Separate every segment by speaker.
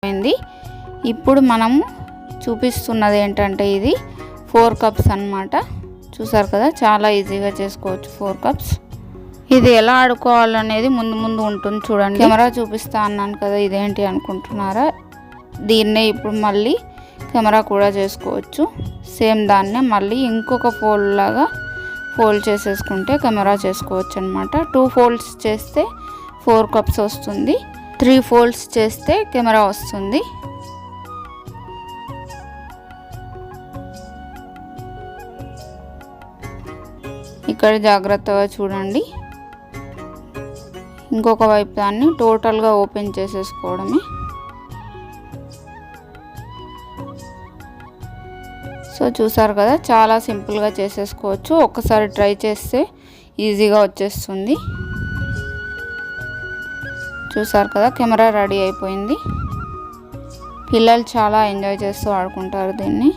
Speaker 1: అయింది. ఇప్పుడు మనము చూపిస్తున్నది ఏంటంటే ఇది 4 కప్స్ అన్నమాట. చూసారు కదా, చాలా ఈజీగా చేసుకోవచ్చు 4 కప్స్. ఇది ఎలా ఆడుకోవాలనేది ముందు ఉంటుంది చూడండి. కెమెరా చూపిస్తా అన్నాను కదా, ఇదేంటి అనుకుంటున్నారా? దీన్నే ఇప్పుడు మళ్ళీ కెమెరా కూడా చేసుకోవచ్చు. సేమ్ దాన్నే మళ్ళీ ఇంకొక ఫోల్డ్ లాగా ఫోల్డ్ చేసేసుకుంటే కెమెరా చేసుకోవచ్చు అనమాట. 2 ఫోల్డ్స్ చేస్తే 4 కప్స్ వస్తుంది, 3 ఫోల్డ్స్ చేస్తే కెమెరా వస్తుంది. ఇక్కడ జాగ్రత్తగా చూడండి. ఇంకొక వైపు దాన్ని టోటల్గా ఓపెన్ చేసేసుకోవడమే. సో చూసారు కదా, చాలా సింపుల్గా చేసేసుకోవచ్చు. ఒక్కసారి ట్రై చేస్తే ఈజీగా వచ్చేస్తుంది. చూసారు కదా, కెమెరా రెడీ అయిపోయింది. పిల్లలు చాలా ఎంజాయ్ చేస్తూ ఆడుకుంటారు దీన్ని.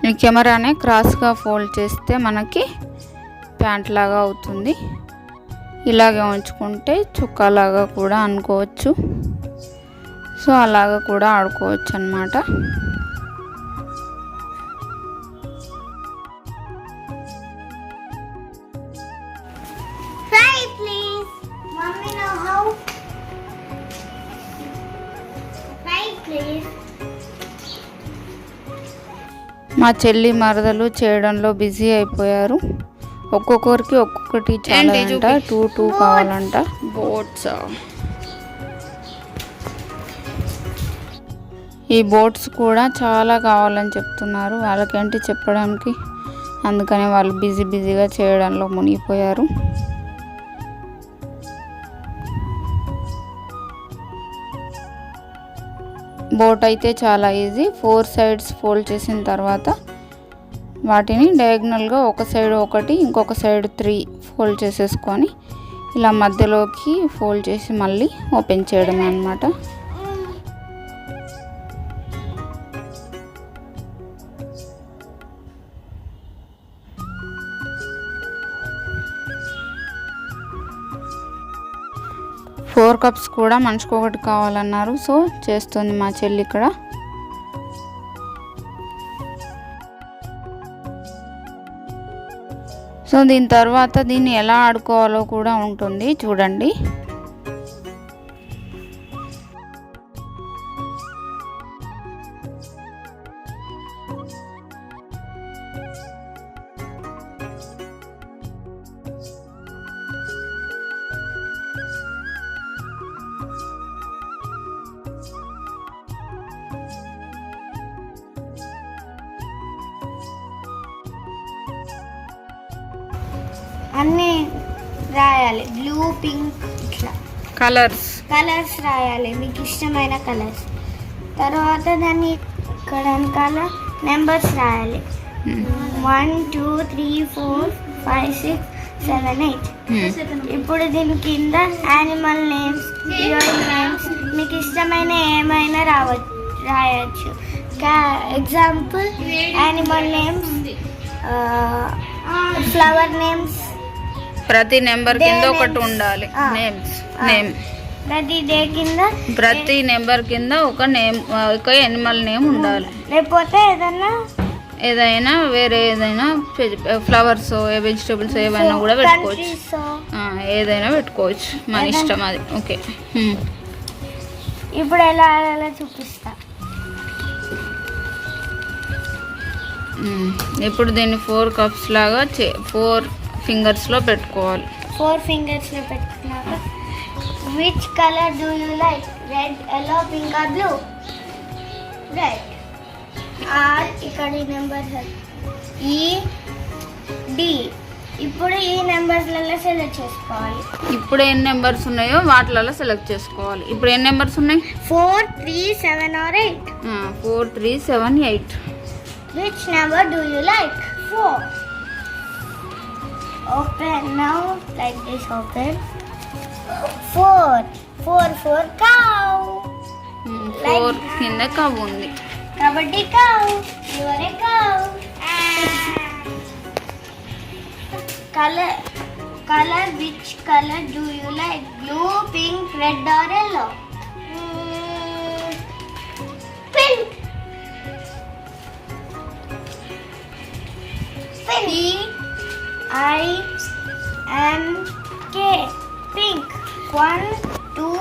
Speaker 1: ఈ కెమెరానే క్రాస్గా ఫోల్డ్ చేస్తే మనకి ప్యాంట్ లాగా అవుతుంది. ఇలాగే ఉంచుకుంటే చుక్కాలాగా కూడా అనుకోవచ్చు. సో అలాగా కూడా ఆడుకోవచ్చు అన్నమాట. మా చెల్లి మరదలు చేయడంలో బిజీ అయిపోయారు. ఒక్కొక్కరికి ఒక్కొక్కటి చాలంట, 2 కావాలంట. బోట్స్, ఈ బోట్స్ కూడా చాలా కావాలని చెప్తున్నారు. వాళ్ళకేంటి చెప్పడానికి, అందుకని వాళ్ళు బిజీగా చేయడంలో మునిగిపోయారు. బోట్ అయితే చాలా ఈజీ. 4 సైడ్స్ ఫోల్డ్ చేసిన తర్వాత వాటిని డయాగ్నల్గా ఒక సైడ్ ఒకటి, ఇంకొక సైడ్ 3 ఫోల్డ్ చేసేసుకొని ఇలా మధ్యలోకి ఫోల్డ్ చేసి మళ్ళీ ఓపెన్ చేయడమే అన్నమాట. ఫోర్ కప్స్ కూడా మనిషికి ఒకటి కావాలన్నారు. సో చేస్తుంది మా చెల్లి ఇక్కడ. సో దీని తర్వాత దీన్ని ఎలా ఆడుకోవాలో కూడా ఉంటుంది చూడండి.
Speaker 2: అన్నీ రాయాలి, బ్లూ, పింక్, ఇట్లా కలర్స్ రాయాలి, మీకు ఇష్టమైన కలర్స్. తర్వాత దాన్ని ఇక్కడ వెనకాల నెంబర్స్ రాయాలి. 1 2 3 4 5 6 7 8. ఇప్పుడు దీని కింద యానిమల్ నేమ్స్, హీరోయిన్ నేమ్స్, మీకు ఇష్టమైన ఏమైనా రాయొచ్చు. Example animal names, flower names.
Speaker 1: ప్రతి నెంబర్ కింద ఒకటి ఉండాలి. నేమ్
Speaker 2: ప్రతి డే కింద,
Speaker 1: ప్రతి నెంబర్ కింద ఒక యానిమల్ నేమ్ ఉండాలి.
Speaker 2: లేకపోతే
Speaker 1: ఏదైనా వేరే ఏదైనా ఫ్లవర్స్, వెజిటబుల్స్ ఏవైనా కూడా పెట్టుకోవచ్చు. ఏదైనా పెట్టుకోవచ్చు, మన ఇష్టం అది. ఓకే,
Speaker 2: ఇప్పుడు ఎలా చూపిస్తా.
Speaker 1: ఇప్పుడు దీన్ని 4 కప్స్ లాగా 4 ఫింగర్స్లో పెట్టుకోవాలి.
Speaker 2: 4 ఫింగర్స్లో పెట్టుకున్నాక which colour do you like? Red, yellow, pink or blue? Red. Or ఇక్కడ ఈ నెంబర్ ఈ డి. ఇప్పుడు ఈ నెంబర్స్లలో సెలెక్ట్ చేసుకోవాలి.
Speaker 1: ఇప్పుడు ఎన్ని నెంబర్స్ ఉన్నాయో వాటిలలో సెలెక్ట్ చేసుకోవాలి. ఇప్పుడు ఎన్ని నెంబర్స్ ఉన్నాయి?
Speaker 2: 4 3 7 or 8.
Speaker 1: 4 3 7 8.
Speaker 2: Which number do you like? 4. Open now, like this. Open. 4 cow.
Speaker 1: 4 కింద కవ్ ఉంది.
Speaker 2: Kabaddi cow. You are a cow. Color. Which color do you like? Blue, pink, red, or yellow? Pink. P-I-N-K. Pink. 1, 2,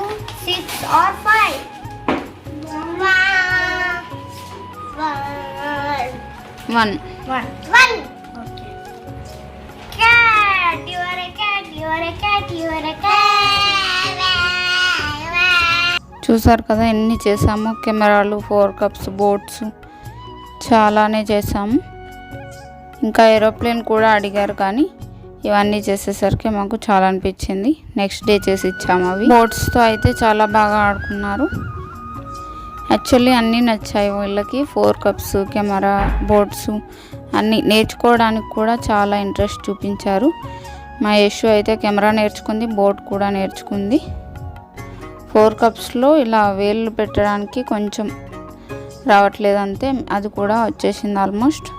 Speaker 2: 6, or 5?
Speaker 1: 1.
Speaker 2: Okay. Cat. You are a cat. You are a cat. You are a cat.
Speaker 1: చూసారు కదా ఎన్ని చేసాము. కెమెరాలు, 4 cups, boats చాలానే చేసాము. ఇంకా aeroplane కూడా అడిగారు కానీ ఇవన్నీ చేసేసరికి మాకు చాలా అనిపించింది. నెక్స్ట్ డే చేసి ఇచ్చాము. అవి బోట్స్తో అయితే చాలా బాగా ఆడుకున్నారు. యాక్చువల్లీ అన్నీ నచ్చాయి వీళ్ళకి. 4 కప్స్, కెమెరా, బోట్స్ అన్నీ నేర్చుకోవడానికి కూడా చాలా ఇంట్రెస్ట్ చూపించారు. మా యశు అయితే కెమెరా నేర్చుకుంది, బోట్ కూడా నేర్చుకుంది. 4 కప్స్లో ఇలా వేళ్ళు పెట్టడానికి కొంచెం రావట్లేదు అంతే, అది కూడా వచ్చేసింది ఆల్మోస్ట్.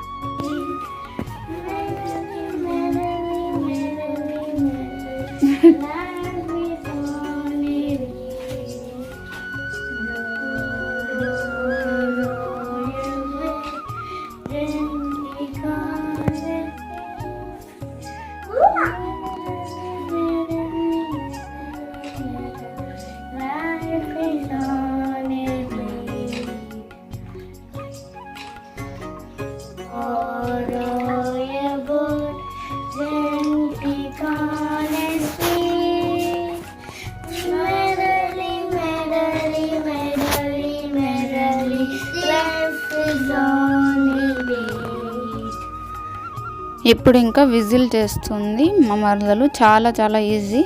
Speaker 1: ఇప్పుడు ఇంకా విజిల్ చేస్తుంది మా మరదలు. చాలా చాలా ఈజీ.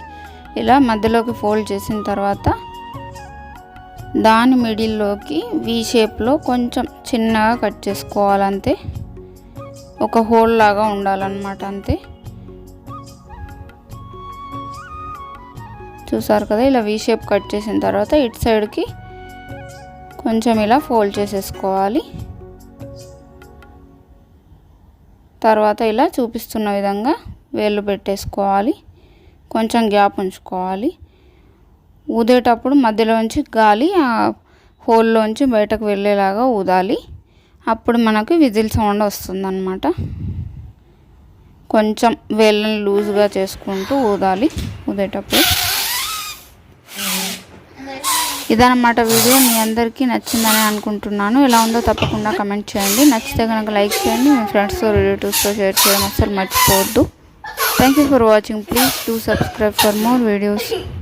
Speaker 1: ఇలా మధ్యలోకి ఫోల్డ్ చేసిన తర్వాత దాని మిడిల్లోకి వి షేప్లో కొంచెం చిన్నగా కట్ చేసుకోవాలంతే. ఒక హోల్ లాగా ఉండాలన్నమాట అంతే. చూసారు కదా, ఇలా వి షేప్ కట్ చేసిన తర్వాత ఇటు సైడ్కి కొంచెం ఇలా ఫోల్డ్ చేసేసుకోవాలి. తర్వాత ఇలా చూపిస్తున్న విధంగా వేళ్ళు పెట్టేసుకోవాలి. కొంచెం గ్యాప్ ఉంచుకోవాలి. ఊదేటప్పుడు మధ్యలోంచి గాలి ఆ హోల్లోంచి బయటకు వెళ్ళేలాగా ఊదాలి. అప్పుడు మనకు విజిల్ సౌండ్ వస్తుందన్నమాట. కొంచెం వేళ్ళని లూజ్గా చేసుకుంటూ ఊదాలి ఊదేటప్పుడు. ఇదన్నమాట వీడియో. మీ అందరికీ నచ్చిందని అనుకుంటున్నాను. ఎలా ఉందో తప్పకుండా కమెంట్ చేయండి. నచ్చితే కనుక లైక్ చేయండి. మీ ఫ్రెండ్స్తో, రిలేటివ్స్తో షేర్ చేయడం అస్సలు మర్చిపోవద్దు. Thank you for watching. Please do subscribe for more videos.